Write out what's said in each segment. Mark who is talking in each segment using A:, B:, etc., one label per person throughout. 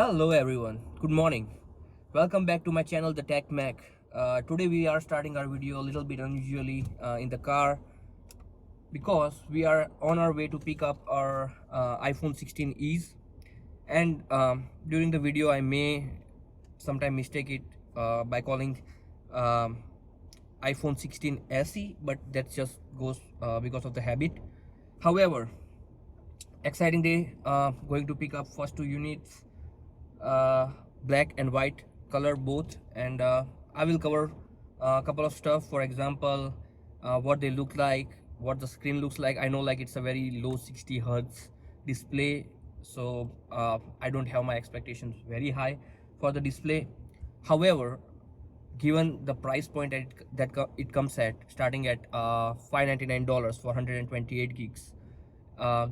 A: Hello everyone, good morning. Welcome back to my channel The Tech Mac. Today we are starting our video a little bit unusually in the car because we are on our way to pick up our iPhone 16es, and during the video I may sometime mistake it by calling um, iPhone 16 SE, but that just goes because of the habit. However, exciting day, going to pick up first two units, uh, black and white color both, and I will cover a couple of stuff. For example, what they look like, what the screen looks like. I know like it's a very low 60 hertz display, so I don't have my expectations very high for the display. However, given the price point it comes at, starting at $599 for 128 gigs,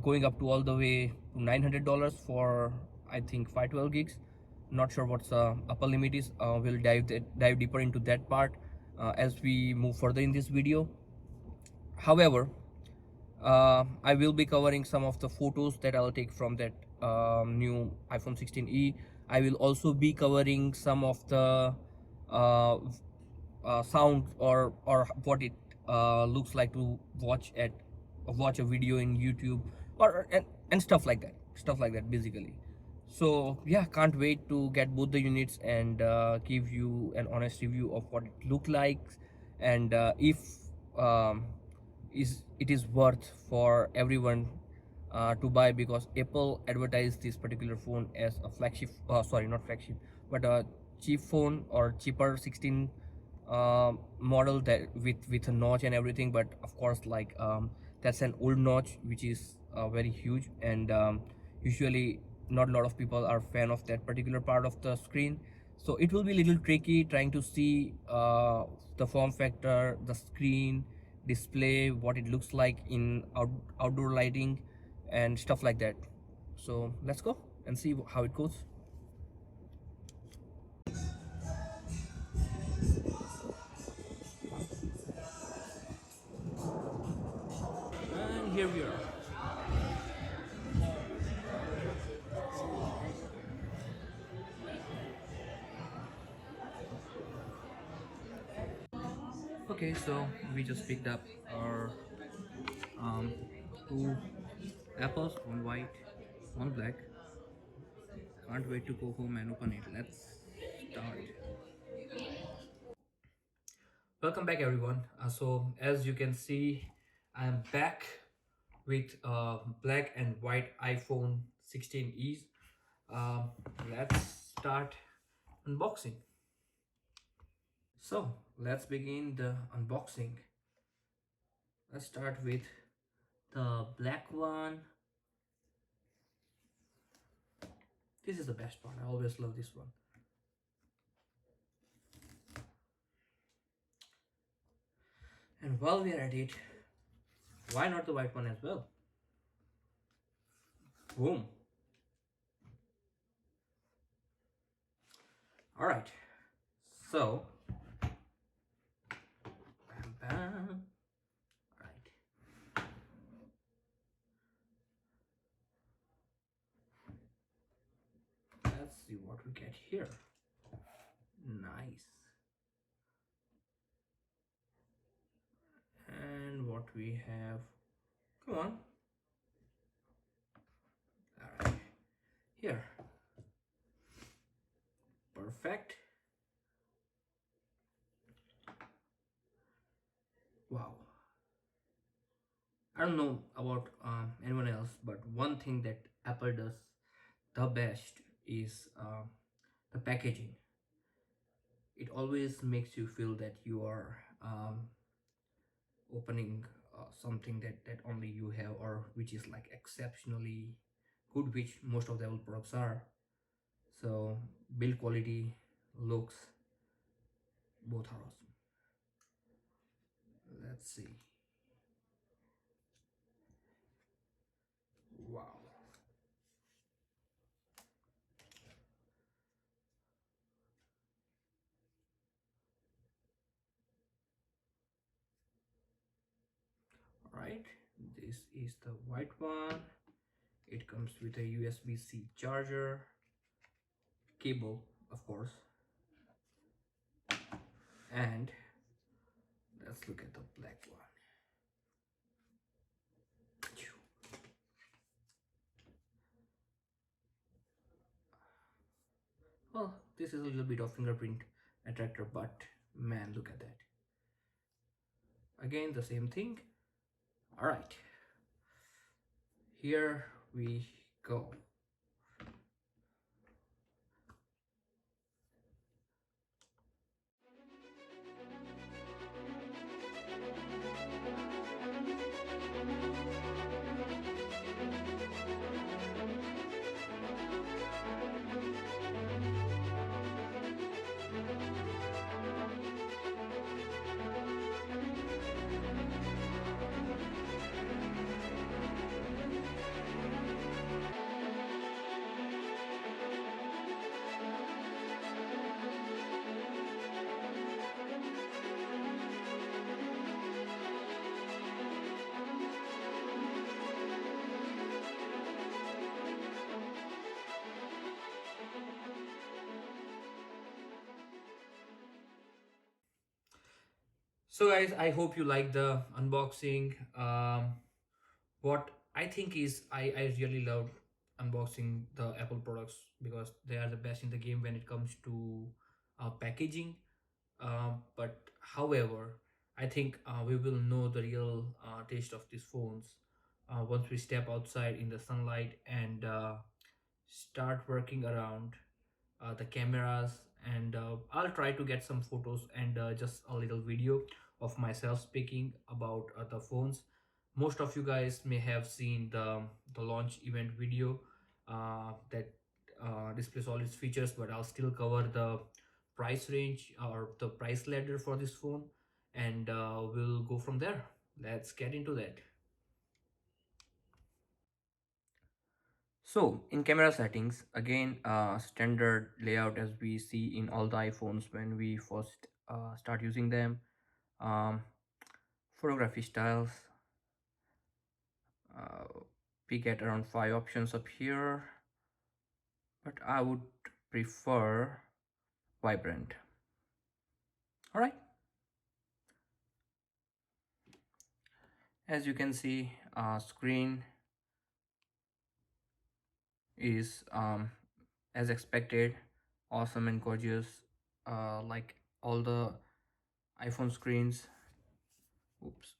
A: going up to all the way to $900 for I think 512 gigs. Not sure what's upper limit is. We'll dive deeper into that part as we move further in this video. However, I will be covering some of the photos that I'll take from that new iPhone 16e. I will also be covering some of the uh, sound or what it looks like to watch a video in YouTube, or and stuff like that basically. So yeah, can't wait to get both the units and give you an honest review of what it looked like, and if um, it is worth for everyone to buy, because Apple advertised this particular phone as a flagship, sorry, not flagship, but a cheap phone or cheaper 16 model that with a notch and everything. But of course, like that's an old notch which is very huge, and usually not a lot of people are fan of that particular part of the screen. So it will be a little tricky trying to see the form factor, the screen display, what it looks like in outdoor lighting and stuff like that. So let's go and see how it goes. And here we are. Okay, so we just picked up our um, two apples, one white, one black. Can't wait to go home and open it. Let's start. Welcome back, everyone. So as you can see, I am back with black and white iPhone 16es. Um, let's start unboxing. So let's begin the unboxing. Let's start with the black one. This is the best part. I always love this one. And while we are at it, why not the white one as well? Boom. All right. So, bam, bam. All right. Let's see what we get here. Nice. And what we have. Come on. All right. Here. Perfect. Wow. I don't know about anyone else, but one thing that Apple does the best is the packaging. It always makes you feel that you are opening something that only you have, or which is like exceptionally good, which most of the Apple products are. So build quality, looks, both are awesome. Let's see. Wow. All right, this is the white one. It comes with a USB-C charger. cable, of course. And let's look at the black one. Well, this is a little bit of fingerprint attractor, but man, look at that. Again, the same thing. All right, here we go. So guys, I hope you like the unboxing. What I think is I really love unboxing the Apple products because they are the best in the game when it comes to packaging. But however, I think we will know the real taste of these phones once we step outside in the sunlight and start working around the cameras, and I'll try to get some photos and just a little video of myself speaking about the phones. Most of you guys may have seen the launch event video that displays all its features, but I'll still cover the price range or the price ladder for this phone, and we'll go from there. Let's get into that. So in camera settings, again, standard layout as we see in all the iPhones when we first start using them. Um, Photography styles, we get around 5 options up here, but I would prefer vibrant. All right. As you can see, screen is as expected, awesome and gorgeous, like all the iPhone screens. Oops.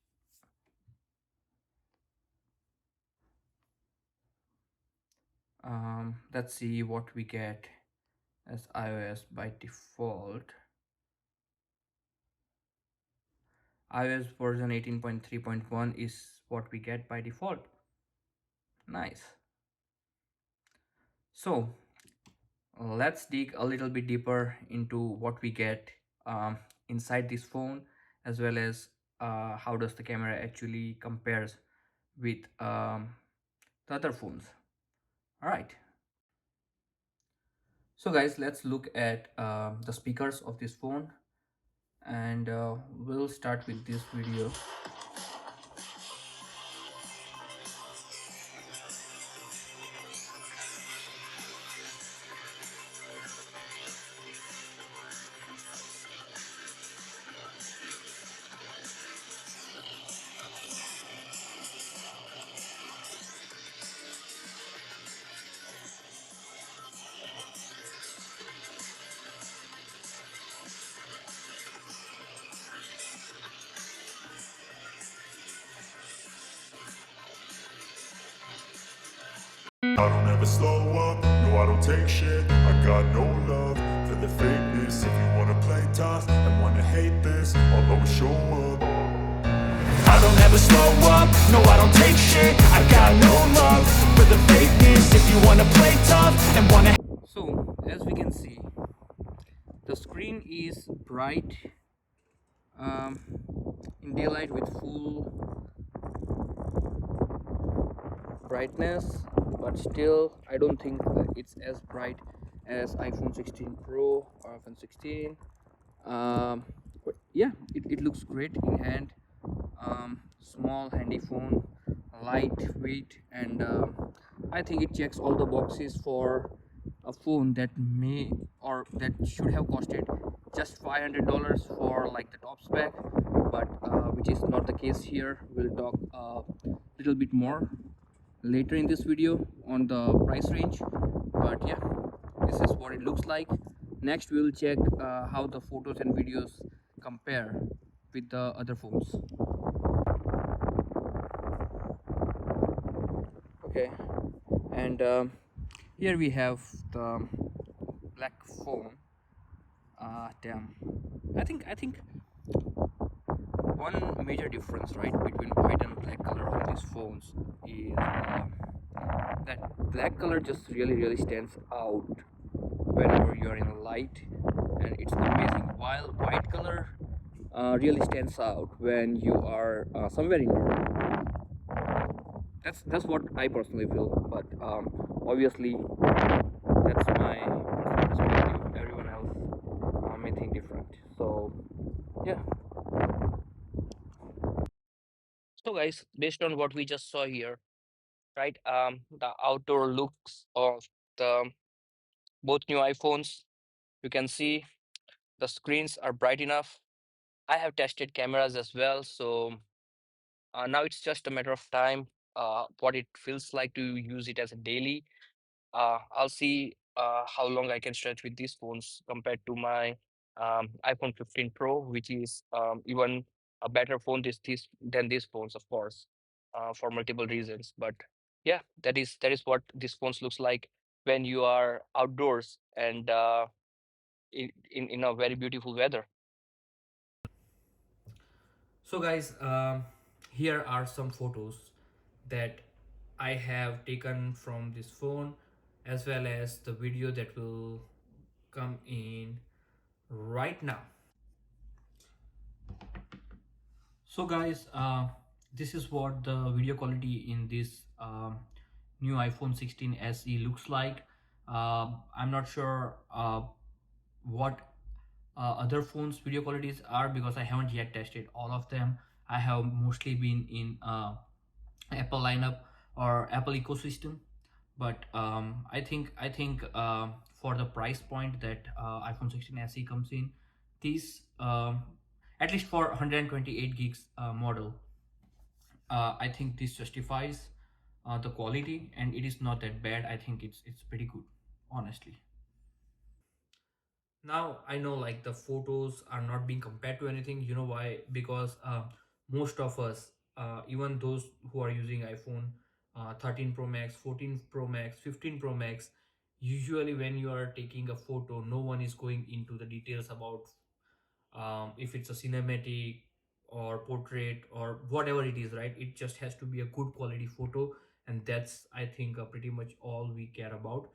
A: Let's see what we get as iOS by default. iOS version 18.3.1 is what we get by default. Nice. So let's dig a little bit deeper into what we get inside this phone, as well as how does the camera actually compares with the other phones. All right. So guys, let's look at the speakers of this phone, and we'll start with this video.
B: I don't ever slow up, no I don't take shit. I got no love for the fakeness. If you wanna play tough and wanna hate this, I'll always show up. I don't ever slow up, no I don't take shit. I got no love for the fakeness. If you wanna play tough and wanna.
A: So as we can see, the screen is bright in daylight with full brightness, but still I don't think it's as bright as iPhone 16 Pro or iPhone 16. But yeah, it looks great in hand. Small handy phone, lightweight, and I think it checks all the boxes for a phone that may or that should have costed just $500 for like the top spec, but which is not the case here. We'll talk a little bit more later in this video on the price range, but yeah, this is what it looks like. Next we'll check how the photos and videos compare with the other phones. Okay, and here we have the black phone. Damn, I think one major difference, right, between white and black color on these phones is that black color just really stands out whenever you're in a light, and it's amazing, while white color really stands out when you are somewhere in dark. That's what I personally feel, but obviously that's my personal perspective. Everyone else may think different. So yeah. So guys, based on what we just saw here, right? The outdoor looks of the both new iPhones, you can see the screens are bright enough. I have tested cameras as well, so now it's just a matter of time what it feels like to use it as a daily. I'll see how long I can stretch with these phones compared to my iPhone 15 Pro, which is even a better phone than these phones, of course, for multiple reasons. But yeah, that is what these phones looks like when you are outdoors and in a very beautiful weather. So guys, here are some photos that I have taken from this phone, as well as the video that will come in right now. So guys, this is what the video quality in this new iPhone 16 SE looks like. I'm not sure what other phones video qualities are because I haven't yet tested all of them. I have mostly been in Apple lineup or Apple ecosystem, but I think for the price point that iPhone 16 SE comes in, these at least for 128 gigs model, I think this justifies the quality, and it is not that bad. I think it's pretty good, honestly. Now I know like the photos are not being compared to anything. You know why? Because most of us, even those who are using iPhone 13 Pro Max, 14 Pro Max, 15 Pro Max, usually when you are taking a photo, no one is going into the details about if it's a cinematic or portrait or whatever it is, right? It just has to be a good quality photo, and that's, I think, pretty much all we care about.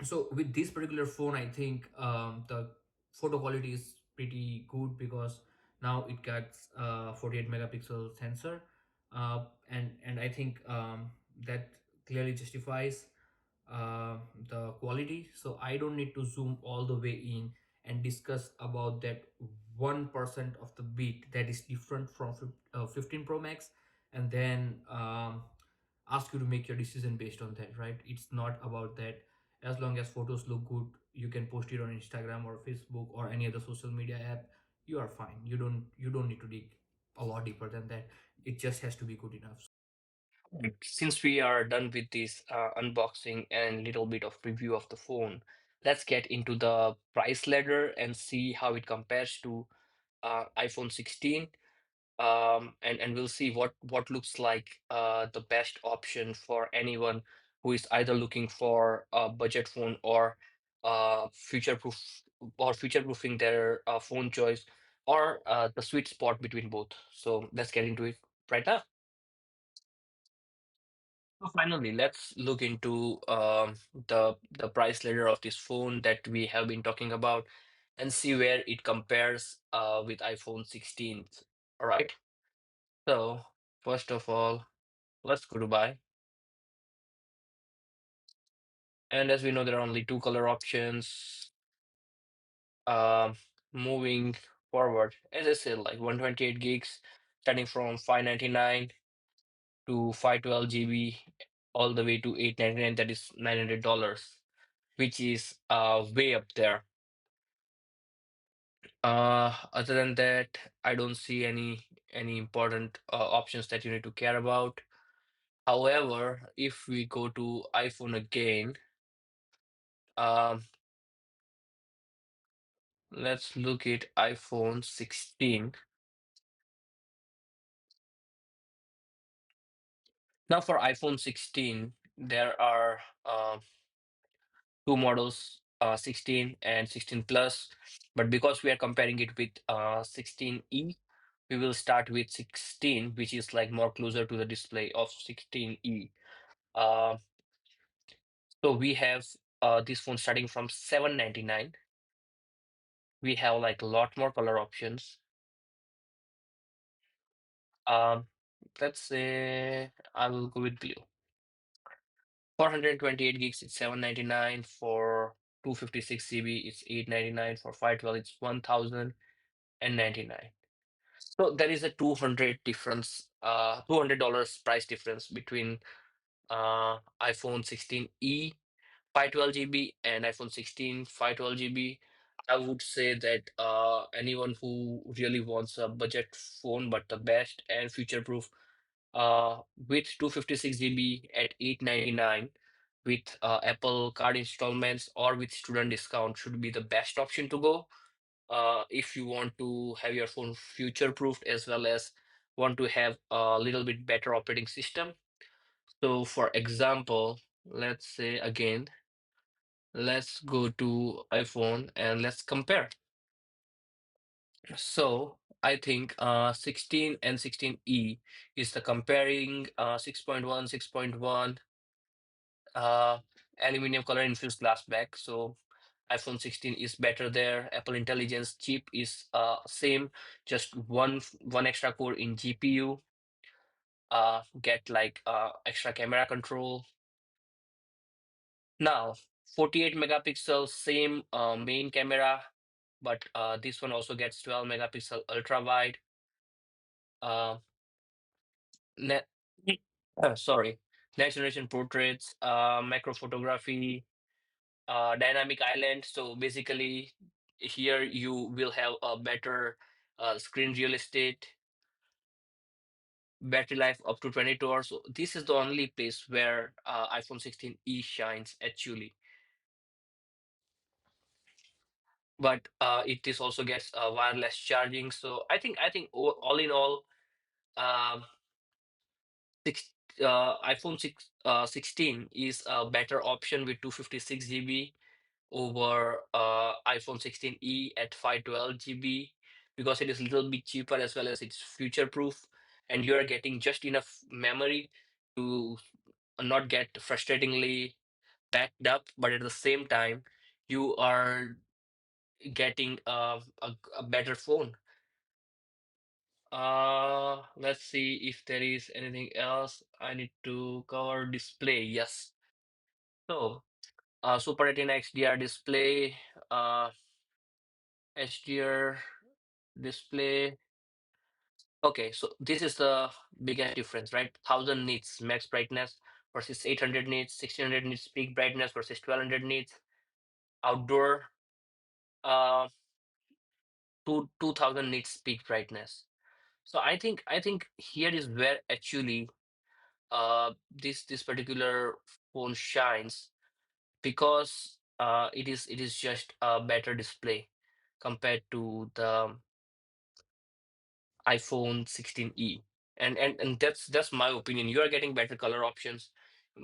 A: So with this particular phone, I think the photo quality is pretty good because now it gets 48 megapixel sensor, and I think that clearly justifies uh, the quality. So I don't need to zoom all the way in and discuss about that 1% of the bit that is different from 15 Pro Max, and then ask you to make your decision based on that, right? It's not about that. As long as photos look good, you can post it on Instagram or Facebook or any other social media app, you are fine. You don't need to dig a lot deeper than that. It just has to be good enough. Since we are done with this unboxing and little bit of review of the phone, let's get into the price ladder and see how it compares to iPhone 16. And we'll see what looks like the best option for anyone who is either looking for a budget phone or future proofing their phone choice, or the sweet spot between both. So let's get into it right now. So finally, let's look into the price ladder of this phone that we have been talking about and see where it compares with iPhone 16. All right. So first of all, let's go to buy. And as we know, there are only two color options. Um, Moving forward, as I said, like 128 gigs, starting from 599 to 512 GB, all the way to 899. That is $900. which is way up there. Other than that, I don't see any important options that you need to care about. However, if we go to iPhone again, um, let's look at iPhone 16. Now for iPhone 16, there are two models, 16 and 16 Plus. But because we are comparing it with 16E, we will start with 16, which is like more closer to the display of 16E. Uh, so we have this phone starting from 799. We have like a lot more color options. Um, let's say I will go with blue. 428 gigs, it's 799. For 256 GB, it's 899. For 512, it's 1099. So there is a 200 difference, $200 price difference between iPhone 16e 512 GB and iPhone 16 512 GB. I would say that anyone who really wants a budget phone but the best and future proof, with 256 GB at 899 with Apple Card installments or with student discount should be the best option to go if you want to have your phone future proofed as well as want to have a little bit better operating system. So for example, let's say again, let's go to iPhone and let's compare. So I think 16 and 16e is the comparing 6.1, 6.1 uh, aluminum color infused glass back. So iPhone 16 is better there. Apple Intelligence chip is same, just one extra core in GPU. Get like extra camera control. Now 48 megapixel, same main camera, but this one also gets 12 megapixel ultra wide. Uh, net, sorry, next generation portraits, macro photography, dynamic island. So basically, here you will have a better screen real estate, battery life up to 22 hours. So this is the only place where iPhone 16e shines actually. But it is also gets wireless charging. So I think all in all, um, six, iPhone 16 is a better option with 256 GB over iPhone 16e at 512 GB because it is a little bit cheaper as well as it's future proof, and you are getting just enough memory to not get frustratingly backed up, but at the same time you are getting a better phone. Let's see if there is anything else I need to cover. Display, yes. So Super Retina XDR display, HDR display. Okay, so this is the biggest difference, right? 1000 nits max brightness versus 800 nits, 1600 nits peak brightness versus 1200 nits. Outdoor, uh, 2000 nits peak brightness. So I think here is where actually this particular phone shines because it is just a better display compared to the iPhone 16e. And that's my opinion. You are getting better color options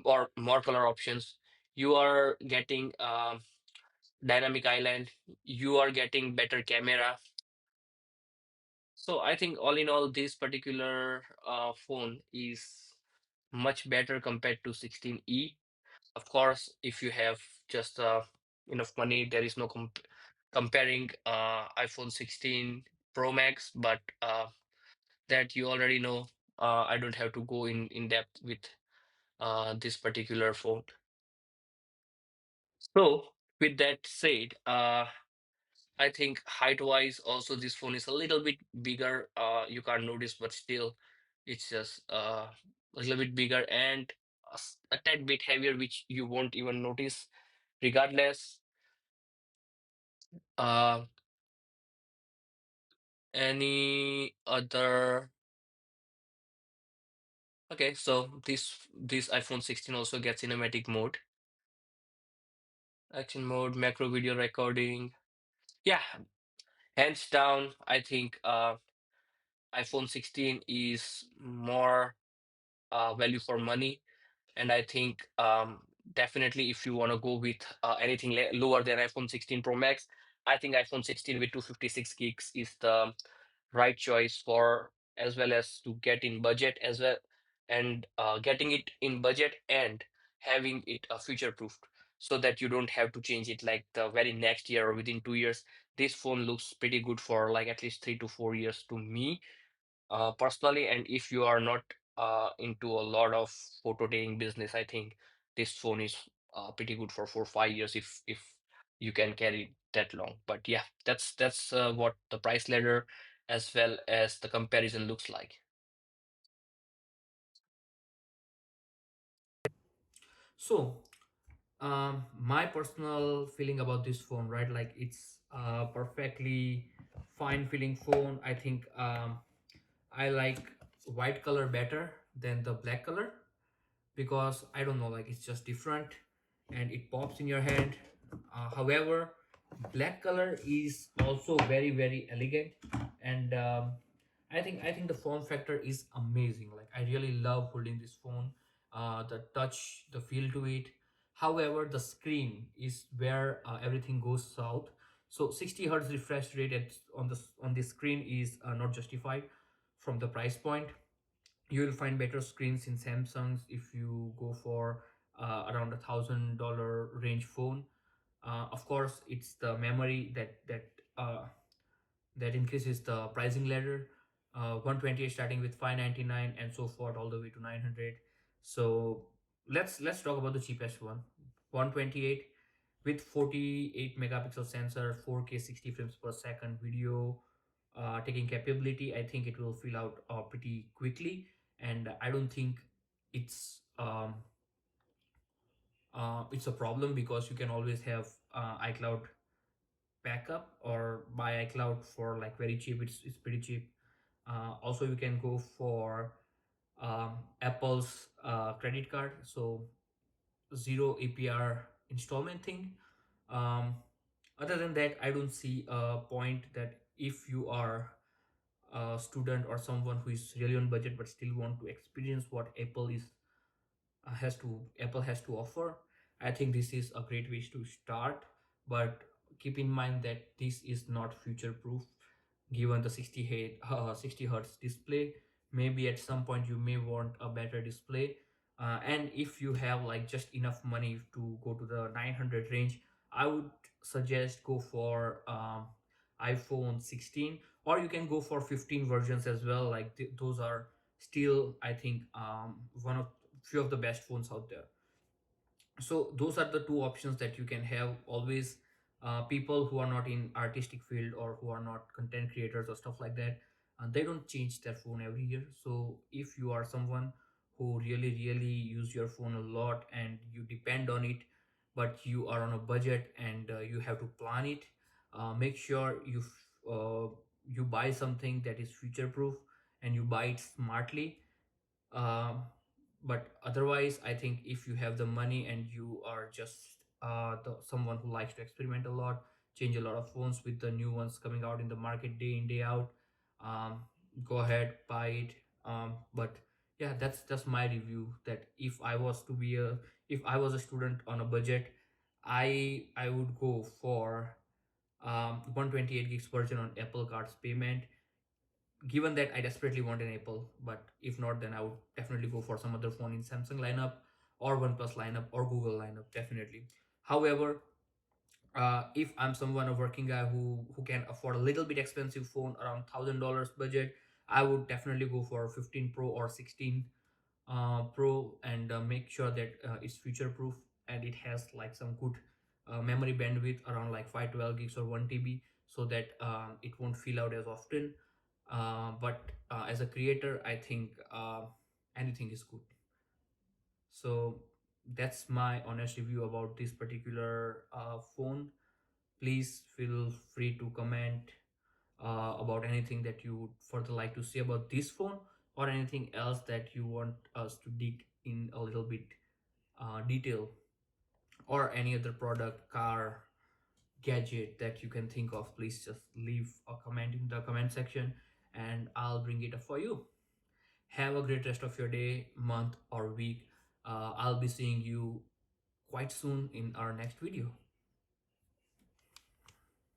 A: or more color options. You are getting dynamic island. You are getting better camera. So I think all in all, this particular phone is much better compared to 16e. Of course, if you have just enough money, there is no comparing iPhone 16 Pro Max, but that you already know. I don't have to go in depth with this particular phone. So, with that said, I think height wise, also this phone is a little bit bigger. You can't notice, but still, it's just a little bit bigger and a tad bit heavier, which you won't even notice. Regardless, uh, any other. Okay, so this iPhone 16 also gets cinematic mode, action mode, macro video recording. Yeah, hands down, I think iPhone 16 is more value for money. And I think definitely if you want to go with anything lower than iPhone 16 Pro Max, I think iPhone 16 with 256 gigs is the right choice for, as well as to get in budget as well, and getting it in budget and having it future proofed, so that you don't have to change it like the very next year or within 2 years. This phone looks pretty good for like at least 3 to 4 years to me personally. And if you are not into a lot of photo taking business, I think this phone is pretty good for 4 or 5 years if you can carry that long. But yeah, that's what the price ladder as well as the comparison looks like.
C: So, my personal feeling about this phone, right? Like it's a perfectly fine feeling phone. I think I like white color better than the black color because I don't know, like it's just different and it pops in your hand. However, black color is also very very elegant, and I think the form factor is amazing. Like I really love holding this phone, the touch, the feel to it. However, the screen is where everything goes south. So 60 hertz refresh rate on the screen is not justified from the price point. You will find better screens in Samsungs if you go for around $1,000 range phone. Of course, it's the memory that increases the pricing ladder. 128 starting with 599 and so forth all the way to 900. So let's talk about the cheapest one. 128 with 48 megapixel sensor, 4K 60 frames per second video taking capability. I think it will fill out pretty quickly, and I don't think it's it's a problem because you can always have iCloud backup or buy iCloud for like very cheap. It's pretty cheap. Also, you can go for Apple's credit card, so zero APR installment thing. Um, Other than that, I don't see a point that if you are a student or someone who is really on budget but still want to experience what Apple has to offer, I think this is a great way to start. But keep in mind that this is not future proof. Given the 60 hertz display, maybe at some point you may want a better display. And if you have like just enough money to go to the 900 range, I would suggest go for iPhone 16, or you can go for 15 versions as well. Like those are still, I think, one of few of the best phones out there. So those are the two options that you can have always. People who are not in artistic field or who are not content creators or stuff like that, they don't change their phone every year. So if you are someone who really use your phone a lot and you depend on it, but you are on a budget and you have to plan it, make sure you buy something that is future proof and you buy it smartly. um, but otherwise, I think if you have the money and you are just someone who likes to experiment a lot, change a lot of phones with the new ones coming out in the market day in day out, um, go ahead, buy it. But yeah, that's my review. That if I was a student on a budget, I would go for 128 gigs version on Apple Cards payment, given that I desperately want an Apple. But if not, then I would definitely go for some other phone in Samsung lineup or OnePlus lineup or Google lineup, definitely. However, if I'm someone, a working guy who can afford a little bit expensive phone around $1,000 budget, I would definitely go for 15 Pro or 16 Pro, and make sure that it's future proof and it has like some good memory bandwidth around like 512 gigs or 1 TB, so that it won't fill out as often. But as a creator, I think anything is good. So that's my honest review about this particular phone. Please feel free to comment about anything that you would further like to say about this phone, or anything else that you want us to dig in a little bit detail, or any other product, car, gadget that you can think of. Please just leave a comment in the comment section and I'll bring it up for you. Have a great rest of your day, month, or week. I'll be seeing you quite soon in our next video.